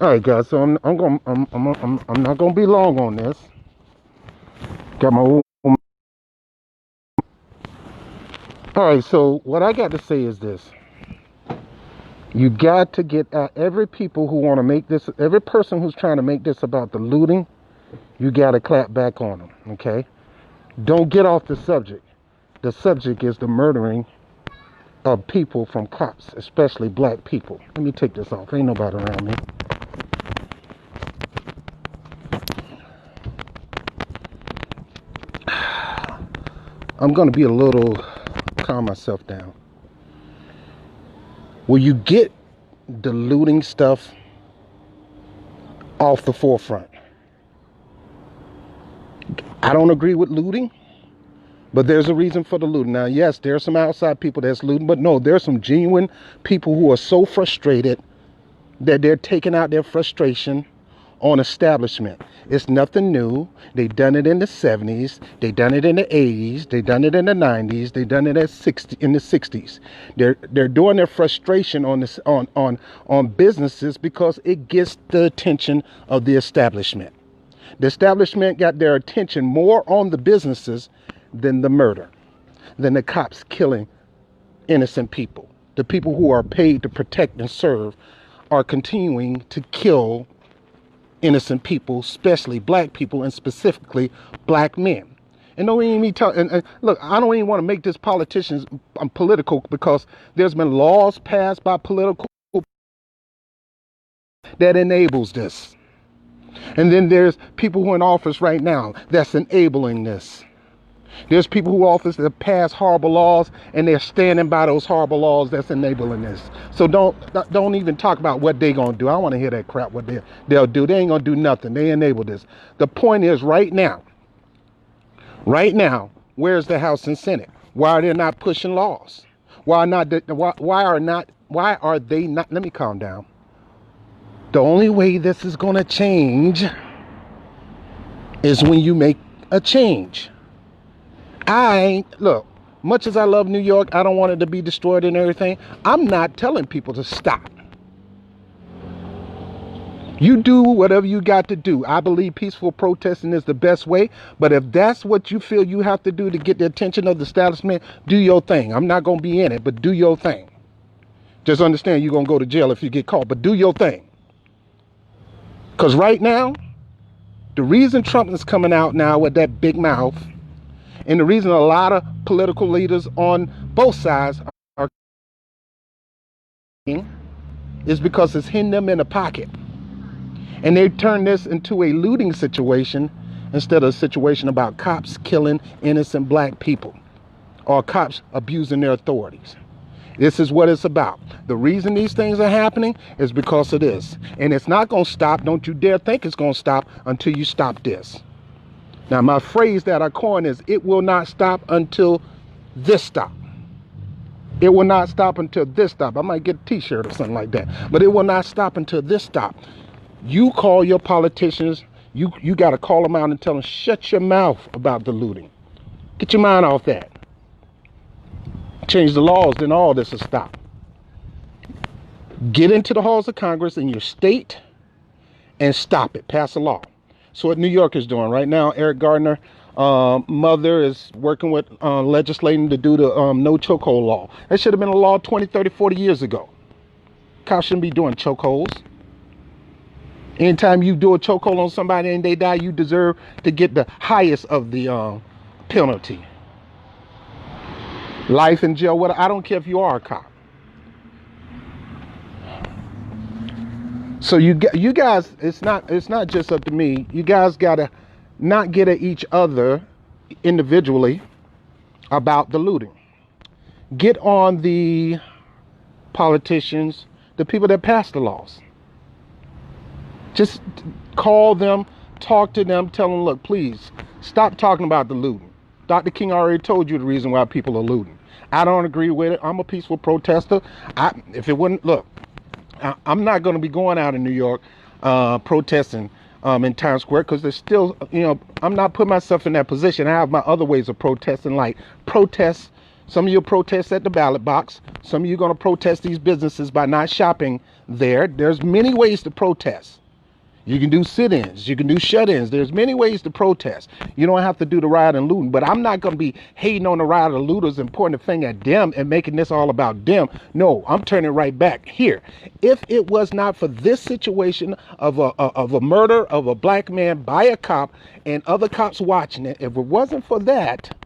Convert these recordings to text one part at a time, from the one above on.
All right, guys. So I'm not gonna be long on this. Got my own. All right. So what I got to say is this: you got to get at every people who want to make this, every person who's trying to make this about the looting. You got to clap back on them. Okay. Don't get off the subject. The subject is the murdering of people from cops, especially black people. Let me take this off. Ain't nobody around me. I'm going to be a little, calm myself down. Will you get the looting stuff off the forefront? I don't agree with looting, but there's a reason for the looting. Now, yes, there's some outside people that's looting, but no, there's some genuine people who are so frustrated that they're taking out their frustration on establishment. It's nothing new. They done it in the 70s. They done it in the 80s. They done it in the 90s. They done it in the 60s. They're doing their frustration on this on businesses because it gets the attention of the establishment. The establishment got their attention more on the businesses than the murder, than the cops killing innocent people. The people who are paid to protect and serve are continuing to kill innocent people, especially black people, and specifically black men. And don't even me talk. And look, I don't even want to make this politicians political, because there's been laws passed by political that enables this, and then there's people who are in office right now that's enabling this. There's people who office that pass horrible laws, and they're standing by those horrible laws that's enabling this. So don't even talk about what they're gonna do. I don't want to hear that crap. What they'll do? They ain't gonna do nothing. They enable this. The point is, right now, where's the House and Senate? Why are they not pushing laws? Why are they not? Let me calm down. The only way this is gonna change is when you make a change. Look, much as I love New York, I don't want it to be destroyed and everything. I'm not telling people to stop. You do whatever you got to do. I believe peaceful protesting is the best way. But if that's what you feel you have to do to get the attention of the establishment, do your thing. I'm not going to be in it, but do your thing. Just understand you're going to go to jail if you get caught, but do your thing. Because right now, the reason Trump is coming out now with that big mouth, and the reason a lot of political leaders on both sides are is because it's hitting them in the pocket. And they turn this into a looting situation instead of a situation about cops killing innocent black people or cops abusing their authorities. This is what it's about. The reason these things are happening is because of this. And it's not going to stop. Don't you dare think it's going to stop until you stop this. Now, my phrase that I coined is, it will not stop until this stop. It will not stop until this stop. I might get a t-shirt or something like that. But it will not stop until this stop. You call your politicians. You got to call them out and tell them, shut your mouth about the looting. Get your mind off that. Change the laws, then all this will stop. Get into the halls of Congress in your state and stop it. Pass a law. So what New York is doing right now, Eric Gardner, mother is working with legislating to do the no chokehold law. That should have been a law 20, 30, 40 years ago. Cops shouldn't be doing chokeholds. Anytime you do a chokehold on somebody and they die, you deserve to get the highest of the penalty. Life in jail. I don't care if you are a cop. So you guys, it's not just up to me. You guys gotta not get at each other individually about the looting. Get on the politicians, the people that pass the laws. Just call them, talk to them, tell them, look, please stop talking about the looting. Dr. King already told you the reason why people are looting. I don't agree with it. I'm a peaceful protester. If it wouldn't, look, I'm not going to be going out in New York protesting in Times Square, because there's still, I'm not putting myself in that position. I have my other ways of protesting, like protest Some of you protest at the ballot box. Some of you are going to protest these businesses by not shopping there. There's many ways to protest. You can do sit-ins. You can do shut-ins. There's many ways to protest. You don't have to do the riot and looting. But I'm not going to be hating on the riot and looters and pointing the finger at them and making this all about them. No, I'm turning right back here. If it was not for this situation of a murder of a black man by a cop and other cops watching it, if it wasn't for that,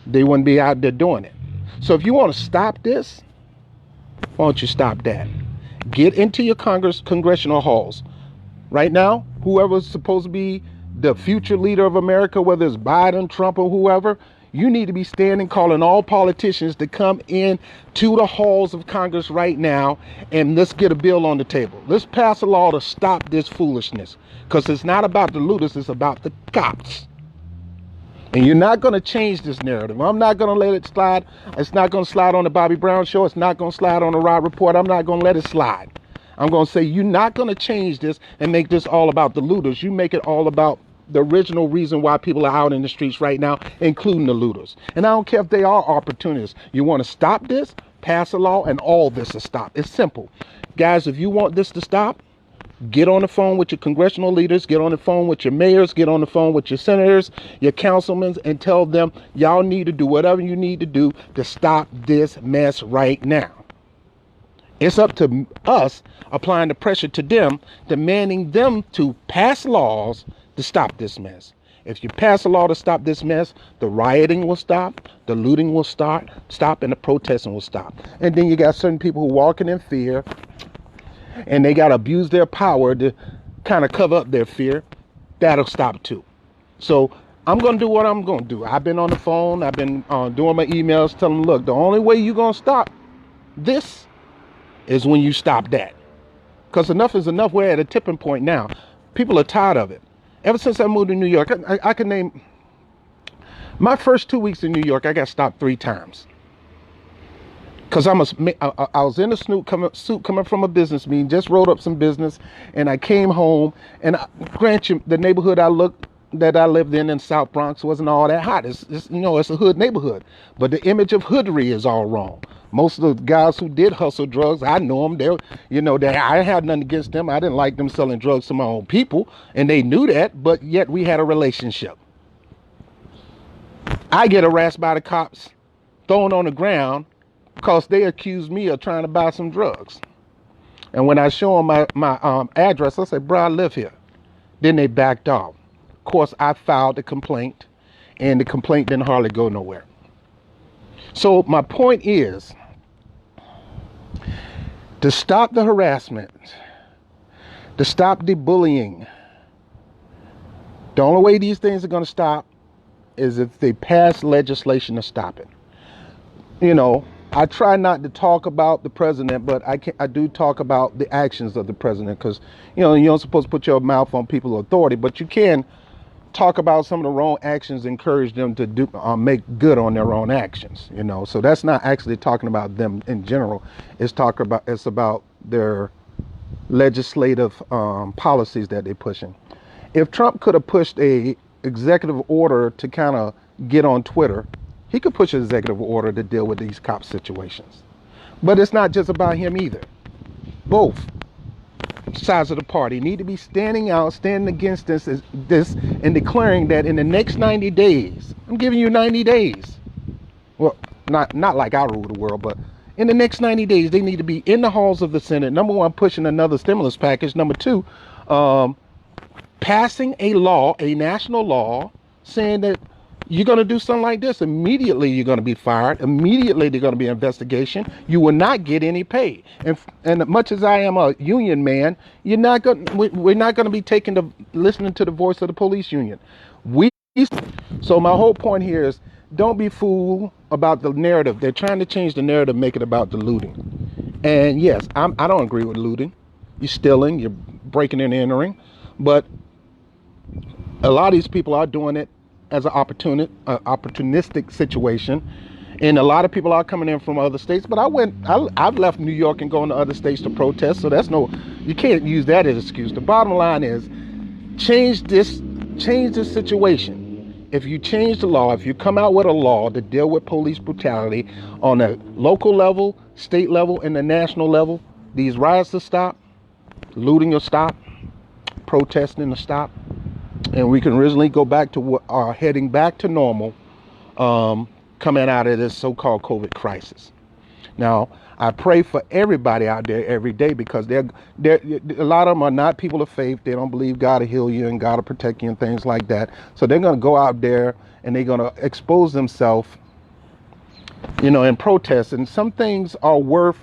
they wouldn't be out there doing it. So if you want to stop this, why don't you stop that? Get into your congressional halls. Right now, whoever's supposed to be the future leader of America, whether it's Biden, Trump, or whoever, you need to be standing calling all politicians to come in to the halls of Congress right now, and let's get a bill on the table. Let's pass a law to stop this foolishness, because it's not about the looters, it's about the cops. And you're not going to change this narrative. I'm not going to let it slide. It's not going to slide on the Bobby Brown Show. It's not going to slide on the Rod Report. I'm not going to let it slide. I'm going to say you're not going to change this and make this all about the looters. You make it all about the original reason why people are out in the streets right now, including the looters. And I don't care if they are opportunists. You want to stop this, pass a law, and all this will stop. It's simple. Guys, if you want this to stop, get on the phone with your congressional leaders, get on the phone with your mayors, get on the phone with your senators, your councilmen, and tell them y'all need to do whatever you need to do to stop this mess right now. It's up to us applying the pressure to them, demanding them to pass laws to stop this mess. If you pass a law to stop this mess, the rioting will stop, the looting will stop, and the protesting will stop. And then you got certain people who are walking in fear, and they got to abuse their power to kind of cover up their fear. That'll stop too. So I'm going to do what I'm going to do. I've been on the phone. I've been doing my emails, telling them, look, the only way you're going to stop this is when you stop that. Because enough is enough. We're at a tipping point now. People are tired of it. Ever since I moved to New York, I can name my first 2 weeks in New York, I got stopped 3 times. Because I was in a suit coming from a business meeting, just rolled up some business, and I came home, and grant you, the neighborhood I lived in South Bronx wasn't all that hot. It's a hood neighborhood, but the image of hoodry is all wrong. Most of the guys who did hustle drugs, I know them. I had nothing against them. I didn't like them selling drugs to my own people, and they knew that, but yet we had a relationship. I get harassed by the cops, thrown on the ground, because they accused me of trying to buy some drugs. And when I show them my address, I say, bro, I live here. Then they backed off. Of course, I filed the complaint, and the complaint didn't hardly go nowhere. So my point is, to stop the harassment, to stop the bullying, the only way these things are going to stop is if they pass legislation to stop it. I try not to talk about the president, but I do talk about the actions of the president, because you're not supposed to put your mouth on people's authority, but you can talk about some of the wrong actions, encourage them to make good on their own actions. So that's not actually talking about them in general. It's about their legislative policies that they're pushing. If Trump could have pushed a executive order to kind of get on Twitter, he could push an executive order to deal with these cop situations. But it's not just about him either. Both sides of the party need to be standing against this and declaring that in the next 90 days, I'm giving you 90 days. Well, not like I rule the world, but in the next 90 days, they need to be in the halls of the Senate. Number one, pushing another stimulus package. Number two, passing a law, a national law, saying that you're going to do something like this, immediately you're going to be fired. Immediately there's going to be an investigation. You will not get any pay. And as much as I am a union man, we're not going to be listening to the voice of the police union. So my whole point here is, don't be fooled about the narrative. They're trying to change the narrative, make it about the looting. And yes, I don't agree with looting. You're stealing, you're breaking and entering. But a lot of these people are doing it as an opportunistic situation, and a lot of people are coming in from other states. But I've left New York and going to other states to protest, so you can't use that as an excuse. The bottom line is, change this situation. if you change the law, if you come out with a law to deal with police brutality on a local level, state level, and the national level, these riots to stop, looting to stop, protesting to stop, and we can originally go back to what are heading back to normal, coming out of this so-called COVID crisis. Now, I pray for everybody out there every day, because they're a lot of them are not people of faith. They don't believe God will heal you and God will protect you and things like that. So they're going to go out there and they're going to expose themselves, in protest. And some things are worth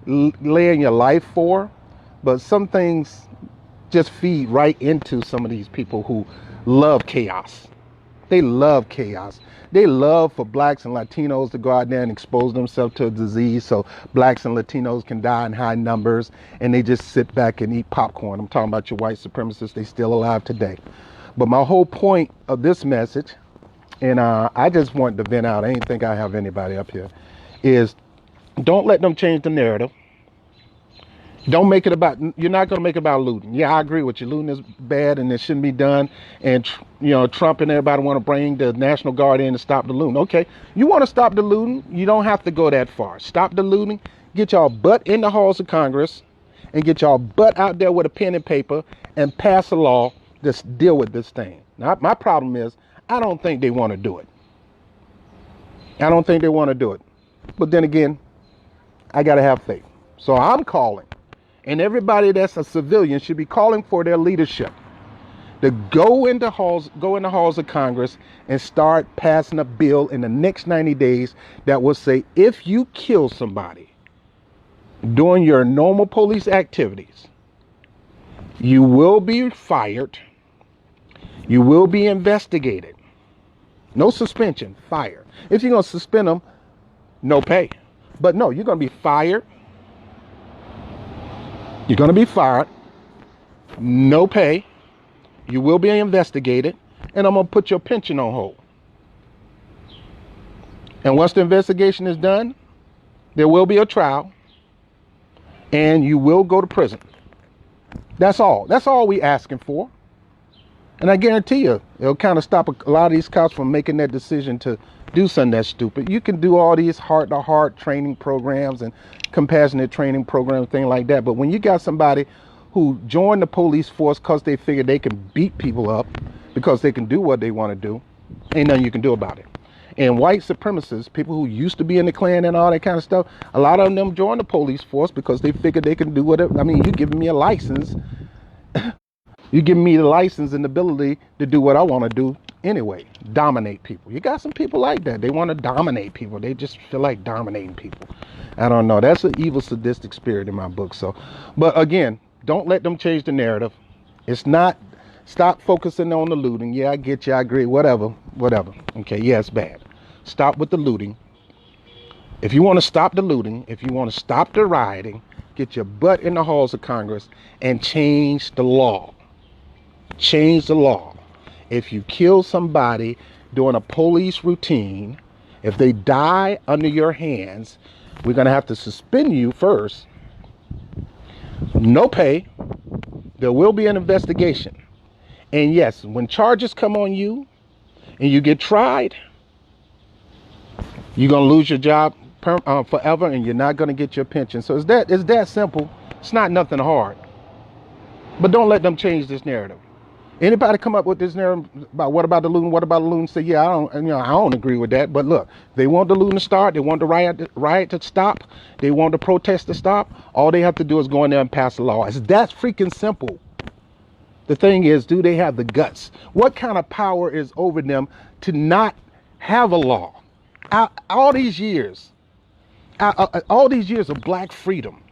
laying your life for, but some things just feed right into some of these people who love chaos. They love chaos. They love for blacks and Latinos to go out there and expose themselves to a disease so blacks and Latinos can die in high numbers, and they just sit back and eat popcorn. I'm talking about your white supremacists. They still alive today. But my whole point of this message, and I just want to vent out, I ain't think I have anybody up here, is don't let them change the narrative. Don't make it about, you're not going to make it about looting. Yeah, I agree with you. Looting is bad and it shouldn't be done. And, Trump and everybody want to bring the National Guard in to stop the looting. Okay, you want to stop the looting? You don't have to go that far. Stop the looting. Get y'all butt in the halls of Congress and get y'all butt out there with a pen and paper and pass a law to deal with this thing. Now, my problem is, I don't think they want to do it. I don't think they want to do it. But then again, I got to have faith. So I'm calling. And everybody that's a civilian should be calling for their leadership to go into halls of Congress and start passing a bill in the next 90 days that will say, if you kill somebody doing your normal police activities, you will be fired. You will be investigated. No suspension, fire. If you're going to suspend them, no pay. But no, you're going to be fired. You're going to be fired, no pay, you will be investigated, and I'm going to put your pension on hold. And once the investigation is done, there will be a trial, and you will go to prison. That's all. That's all we asking for. And I guarantee you, it'll kind of stop a lot of these cops from making that decision to do something that's stupid. You can do all these heart-to-heart training programs and compassionate training programs, things like that. But when you got somebody who joined the police force because they figure they can beat people up because they can do what they want to do, ain't nothing you can do about it. And white supremacists, people who used to be in the Klan and all that kind of stuff, a lot of them joined the police force because they figured they can do whatever. I mean, you giving me a license. You give me the license and the ability to do what I want to do anyway, dominate people. You got some people like that. They want to dominate people. They just feel like dominating people. I don't know. That's an evil, sadistic spirit in my book. So, but again, don't let them change the narrative. It's not, stop focusing on the looting. Yeah, I get you. I agree. Whatever. Okay, yeah, it's bad. Stop with the looting. If you want to stop the looting, if you want to stop the rioting, get your butt in the halls of Congress and change the law. Change the law. If you kill somebody during a police routine, if they die under your hands, we're going to have to suspend you first. No pay. There will be an investigation. And yes, when charges come on you and you get tried, you're going to lose your job forever, and you're not going to get your pension. So it's that simple. It's not nothing hard. But don't let them change this narrative. Anybody come up with this narrative about what about the looting? Say, yeah, I don't agree with that. But look, they want the looting to start. They want the riot to stop. They want the protest to stop. All they have to do is go in there and pass a law. It's that freaking simple. The thing is, do they have the guts? What kind of power is over them to not have a law? All these years of black freedom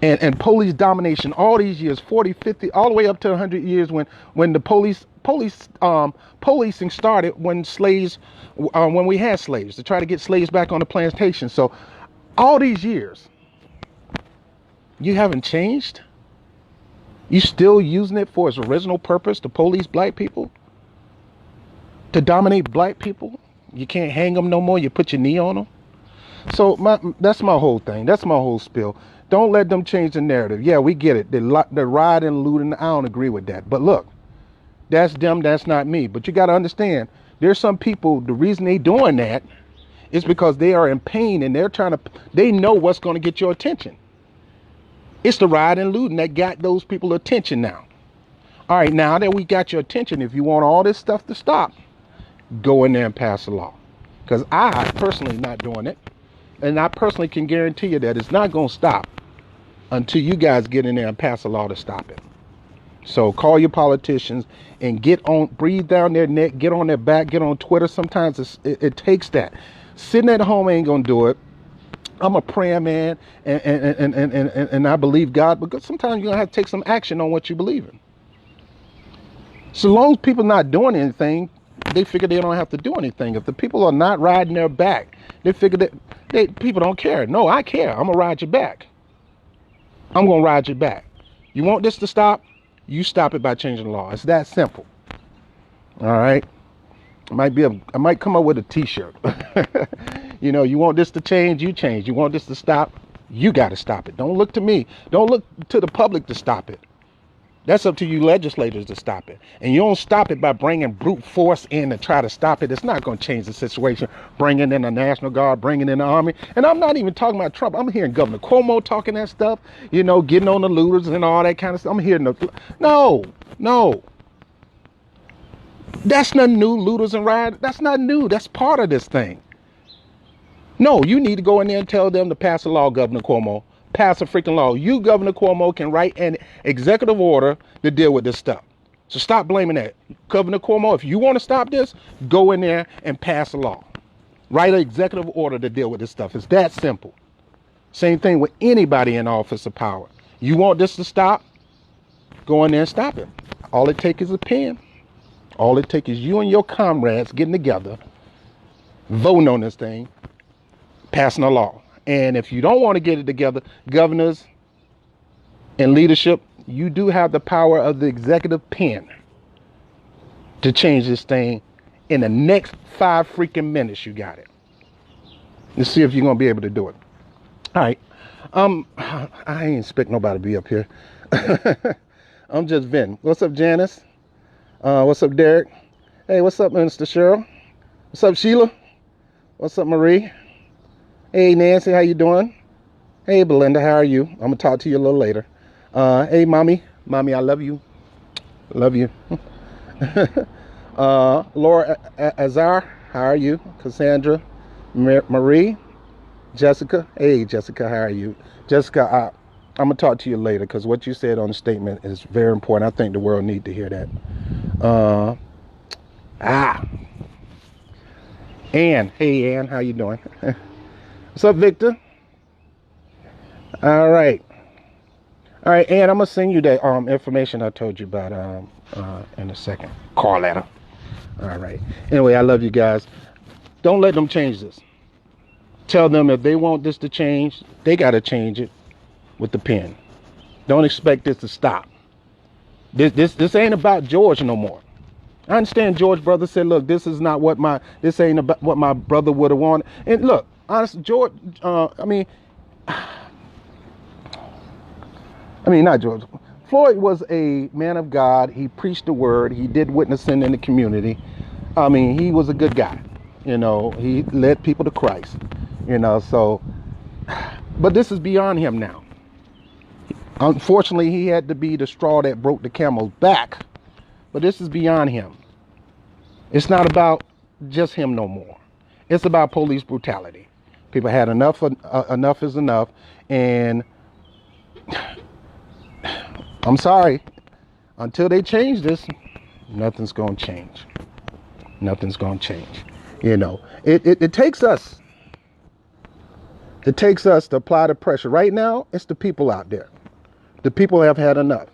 and police domination, all these years, 40, 50, all the way up to 100 years when the policing started, when we had slaves, to try to get slaves back on the plantation. So all these years, you haven't changed? You still using it for its original purpose, to police black people? To dominate black people? You can't hang them no more, you put your knee on them? So that's my whole thing. That's my whole spiel. Don't let them change the narrative. Yeah, we get it. They're rioting and looting. I don't agree with that. But look, That's them, that's not me. But you got to understand, there's some people, the reason they doing that is because they are in pain and they know what's going to get your attention. It's the riot and looting that got those people attention now. All right, now that we got your attention, if you want all this stuff to stop, go in there and pass a law. Because I personally not doing it. And I personally can guarantee you that it's not going to stop until you guys get in there and pass a law to stop it. So call your politicians and breathe down their neck, get on their back, get on Twitter. Sometimes it takes that. Sitting at home ain't going to do it. I'm a prayer man and I believe God, but sometimes you're going to have to take some action on what you believe in. So long as people not doing anything, they figure they don't have to do anything. If the people are not riding their back, they figure that people don't care. No, I care. I'm going to ride your back. I'm going to ride your back. You want this to stop? You stop it by changing the law. It's that simple. All right. I might come up with a t-shirt. You know, you want this to change, you change. You want this to stop, you got to stop it. Don't look to me. Don't look to the public to stop it. That's up to you legislators to stop it. And you don't stop it by bringing brute force in to try to stop it. It's not going to change the situation. Bringing in the National Guard, bringing in the Army. And I'm not even talking about Trump. I'm hearing Governor Cuomo talking that stuff, you know, getting on the looters and all that kind of stuff. I'm hearing no. That's not new, looters and riot. That's not new. That's part of this thing. No, you need to go in there and tell them to pass a law, Governor Cuomo. Pass a freaking law. You, Governor Cuomo, can write an executive order to deal with this stuff. So stop blaming that. Governor Cuomo, if you want to stop this, go in there and pass a law. Write an executive order to deal with this stuff. It's that simple. Same thing with anybody in office of power. You want this to stop? Go in there and stop it. All it takes is a pen. All it takes is you and your comrades getting together, voting on this thing, passing a law. And if you don't want to get it together, governors and leadership, you do have the power of the executive pen to change this thing in the next 5 freaking minutes. You got it. Let's see if you're going to be able to do it. All right. I ain't expect nobody to be up here. I'm just venting. What's up, Janice? What's up, Derek? Hey, what's up, Minister Cheryl? What's up, Sheila? What's up, Marie? Hey, Nancy, how you doing? Hey, Belinda, how are you? I'm going to talk to you a little later. Hey, Mommy. Mommy, I love you. Love you. Laura Azar, how are you? Cassandra, Marie, Jessica. Hey, Jessica, how are you? Jessica, I'm going to talk to you later because what you said on the statement is very important. I think the world needs to hear that. Ann. Hey, Ann, how you doing? What's up, Victor? All right, Ann, I'm gonna send you that information I told you about in a second. Call letter. All right. Anyway, I love you guys. Don't let them change this. Tell them if they want this to change, they gotta change it with the pen. Don't expect this to stop. This ain't about George no more. I understand George brother said, look, this ain't about what my brother would have wanted. And look, honestly, George, not George. Floyd was a man of God. He preached the word. He did witnessing in the community. I mean, he was a good guy. You know, he led people to Christ. You know, so, but this is beyond him now. Unfortunately, he had to be the straw that broke the camel's back. But this is beyond him. It's not about just him no more. It's about police brutality. People had enough. Enough is enough. And I'm sorry. Until they change this, nothing's going to change. Nothing's going to change. You know, it takes us. It takes us to apply the pressure. Right now, it's the people out there. The people have had enough.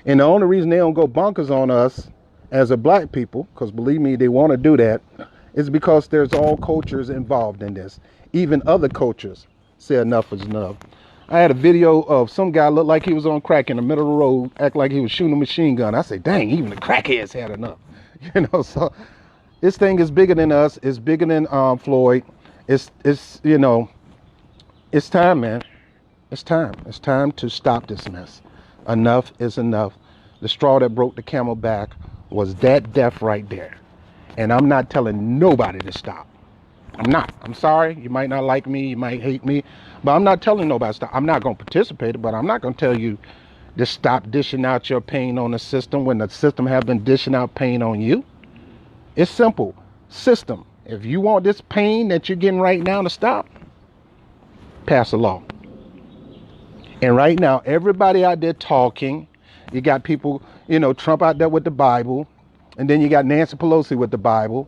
And the only reason they don't go bonkers on us as a black people, because believe me, they want to do that, is because there's all cultures involved in this. Even other cultures say enough is enough. I had a video of some guy looked like he was on crack in the middle of the road, act like he was shooting a machine gun. I say, dang, even the crackheads had enough. You know, so this thing is bigger than us. It's bigger than Floyd. It's you know, it's time, man. It's time. It's time to stop this mess. Enough is enough. The straw that broke the camel back was that death right there. And I'm not telling nobody to stop. I'm not. I'm sorry. You might not like me. You might hate me. But I'm not telling nobody to stop. I'm not going to participate, but I'm not going to tell you to stop dishing out your pain on the system when the system have been dishing out pain on you. It's simple. System. If you want this pain that you're getting right now to stop, pass a law. And right now, everybody out there talking. You got people, Trump out there with the Bible. And then you got Nancy Pelosi with the Bible.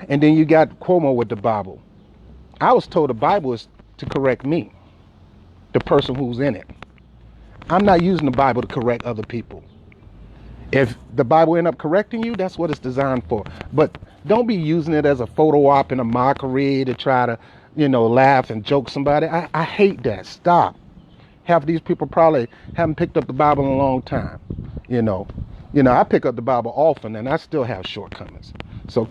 And then you got Cuomo with the Bible. I was told the Bible is to correct me, the person who's in it. I'm not using the Bible to correct other people. If the Bible end up correcting you, that's what it's designed for. But don't be using it as a photo op and a mockery to try to, laugh and joke somebody. I hate that. Stop. Half of these people probably haven't picked up the Bible in a long time. I pick up the Bible often and I still have shortcomings. So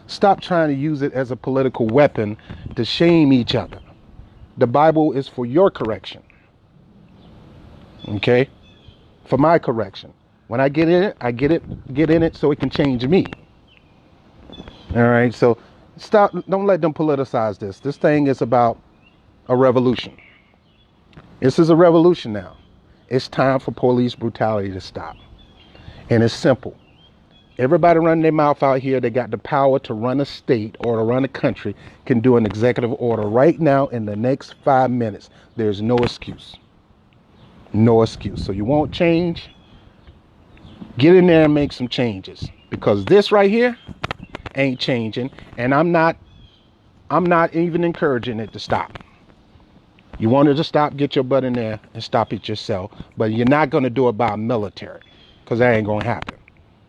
stop trying to use it as a political weapon to shame each other. The Bible is for your correction. Okay? For my correction. When I get in it, get in it so it can change me. All right? So stop, don't let them politicize this. This thing is about a revolution. This is a revolution now. It's time for police brutality to stop. And it's simple. Everybody running their mouth out here, they got the power to run a state or to run a country, can do an executive order right now in the next 5 minutes. There's no excuse. No excuse. So you want change? Get in there and make some changes. Because this right here ain't changing. And I'm not even encouraging it to stop. You want it to stop, get your butt in there and stop it yourself. But you're not going to do it by military. Because that ain't going to happen.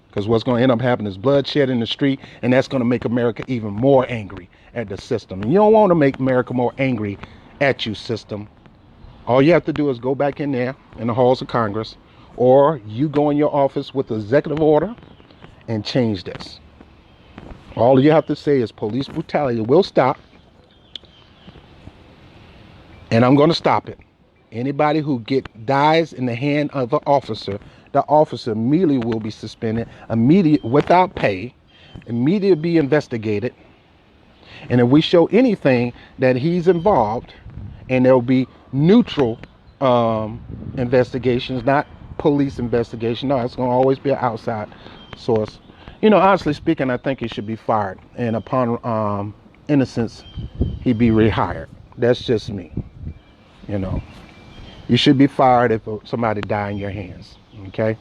Because what's going to end up happening is bloodshed in the street, and that's going to make America even more angry at the system. And you don't want to make America more angry at you, system. All you have to do is go back in there in the halls of Congress, or you go in your office with an executive order and change this. All you have to say is police brutality will stop, and I'm going to stop it. Anybody who dies in the hand of an officer, the officer immediately will be suspended, without pay, immediately be investigated. And if we show anything that he's involved, and there'll be neutral investigations, not police investigation. No, it's going to always be an outside source. Honestly speaking, I think he should be fired. And upon innocence, he'd be rehired. That's just me. You should be fired if somebody died in your hands. Okay?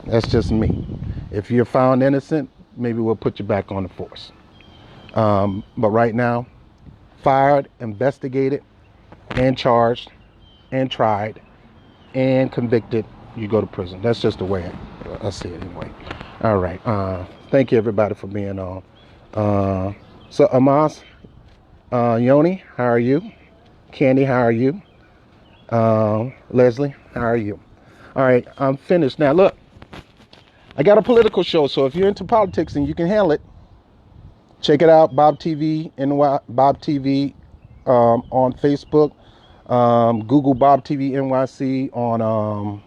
That's just me. If you're found innocent, maybe we'll put you back on the force. But right now, fired, investigated, and charged, and tried, and convicted, you go to prison. That's just the way I see it anyway. All right. Thank you, everybody, for being on. So, Amos, Yoni, how are you? Candy, how are you? Leslie, how are you? All right, I'm finished. Now, look, I got a political show, so if you're into politics and you can handle it, check it out, BOBTV, BOBTV on Facebook. Google BOBTV NYC on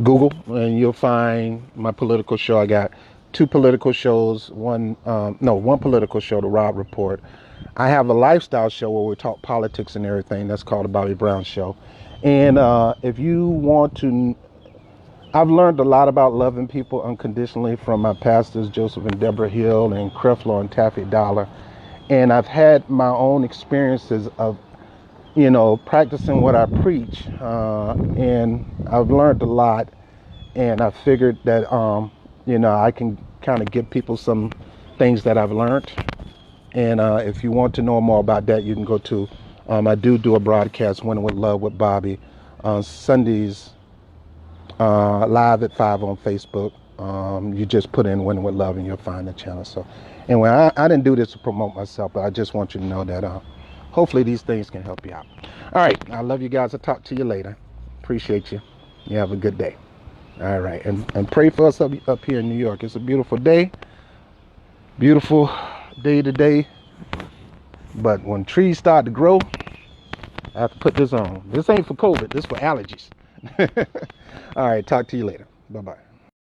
Google, and you'll find my political show. I got 2 political shows, one political show, The Rob Report. I have a lifestyle show where we talk politics and everything. That's called The Bobby Brown Show. And if you want to, I've learned a lot about loving people unconditionally from my pastors, Joseph and Deborah Hill and Creflo and Taffy Dollar. And I've had my own experiences of, practicing what I preach. And I've learned a lot. And I figured that, I can kind of give people some things that I've learned. And if you want to know more about that, you can go to, I do a broadcast, Winning with Love with Bobby, on Sundays, live at 5 on Facebook. You just put in Winning with Love and you'll find the channel. So anyway, I didn't do this to promote myself, but I just want you to know that hopefully these things can help you out. All right. I love you guys. I'll talk to you later. Appreciate you. You have a good day. All right. And pray for us up here in New York. It's a beautiful day. Beautiful day today. But when trees start to grow, I have to put this on. This ain't for COVID. This is for allergies. All right. Talk to you later. Bye-bye.